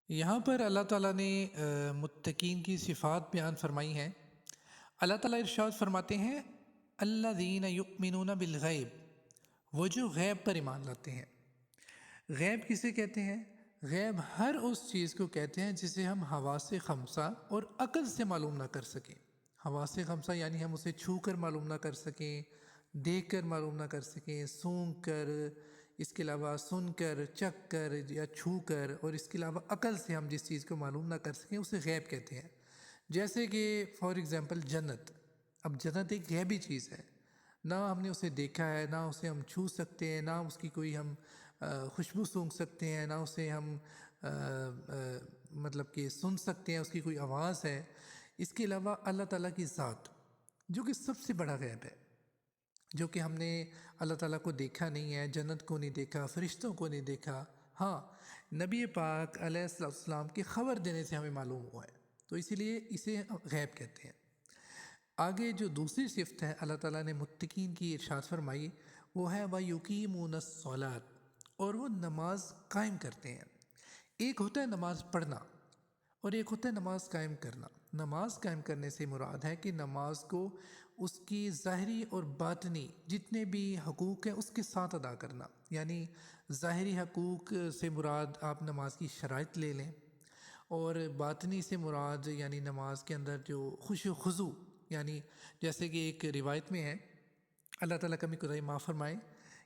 یہاں پر اللہ تعالیٰ نے متقین کی صفات بیان فرمائی ہیں۔ اللہ تعالیٰ ارشاد فرماتے ہیں الذین یؤمنون بالغیب، وہ جو غیب پر ایمان لاتے ہیں۔ غیب کسے کہتے ہیں؟ غیب ہر اس چیز کو کہتے ہیں جسے ہم حواس خمسہ اور عقل سے معلوم نہ کر سکیں۔ حواس خمسہ یعنی ہم اسے چھو کر معلوم نہ کر سکیں، دیکھ کر معلوم نہ کر سکیں، سونگھ کر، اس کے علاوہ سن کر، چکھ کر یا چھو کر، اور اس کے علاوہ عقل سے ہم جس چیز کو معلوم نہ کر سکیں اسے غیب کہتے ہیں۔ جیسے کہ فار ایگزامپل جنت، اب جنت ایک غیبی چیز ہے، نہ ہم نے اسے دیکھا ہے، نہ اسے ہم چھو سکتے ہیں، نہ اس کی کوئی ہم خوشبو سونگھ سکتے ہیں، نہ اسے ہم مطلب کہ سن سکتے ہیں، اس کی کوئی آواز ہے۔ اس کے علاوہ اللہ تعالیٰ کی ذات جو کہ سب سے بڑا غیب ہے، جو کہ ہم نے اللہ تعالیٰ کو دیکھا نہیں ہے، جنت کو نہیں دیکھا، فرشتوں کو نہیں دیکھا، ہاں نبی پاک علیہ السلام کی خبر دینے سے ہمیں معلوم ہوا ہے، تو اسی لیے اسے غیب کہتے ہیں۔ آگے جو دوسری صفت ہے اللہ تعالیٰ نے متقین کی ارشاد فرمائی، وہ ہے وَيُقِيمُونَ الصَّلَاةَ، اور وہ نماز قائم کرتے ہیں۔ ایک ہوتا ہے نماز پڑھنا اور ایک ہوتا ہے نماز قائم کرنا۔ نماز قائم کرنے سے مراد ہے کہ نماز کو اس کی ظاہری اور باطنی جتنے بھی حقوق ہیں اس کے ساتھ ادا کرنا، یعنی ظاہری حقوق سے مراد آپ نماز کی شرائط لے لیں، اور باطنی سے مراد یعنی نماز کے اندر جو خوش و خضوع، یعنی جیسے کہ ایک روایت میں ہے، اللہ تعالیٰ کمی خدائی معاف فرمائے،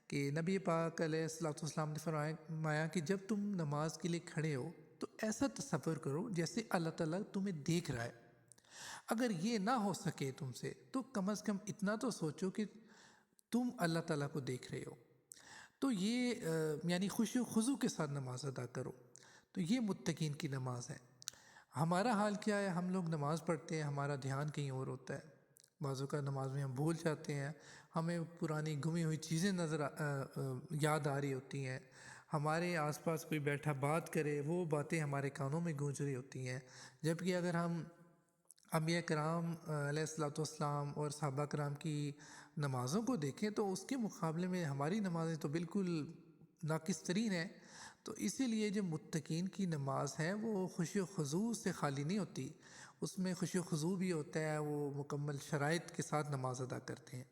کہ نبی پاک علیہ السلام نے فرمایا کہ جب تم نماز کے لیے کھڑے ہو تو ایسا تصور کرو جیسے اللہ تعالیٰ تمہیں دیکھ رہا ہے۔ اگر یہ نہ ہو سکے تم سے تو کم از کم اتنا تو سوچو کہ تم اللہ تعالیٰ کو دیکھ رہے ہو، تو یہ یعنی خوشی و خضوع کے ساتھ نماز ادا کرو، تو یہ متقین کی نماز ہے۔ ہمارا حال کیا ہے؟ ہم لوگ نماز پڑھتے ہیں، ہمارا دھیان کہیں اور ہوتا ہے، بعض اوقات نماز میں ہم بھول جاتے ہیں، ہمیں پرانی گمی ہوئی چیزیں یاد آ رہی ہوتی ہیں، ہمارے آس پاس کوئی بیٹھا بات کرے، وہ باتیں ہمارے کانوں میں گونج رہی ہوتی ہیں، جبکہ اگر ہم انبیاء کرام علیہ السلام اور صحابہ کرام کی نمازوں کو دیکھیں تو اس کے مقابلے میں ہماری نمازیں تو بالکل ناقص ترین ہیں۔ تو اسی لیے جو متقین کی نماز ہے وہ خوشی و خضوع سے خالی نہیں ہوتی، اس میں خوشی و خضوع بھی ہوتا ہے، وہ مکمل شرائط کے ساتھ نماز ادا کرتے ہیں۔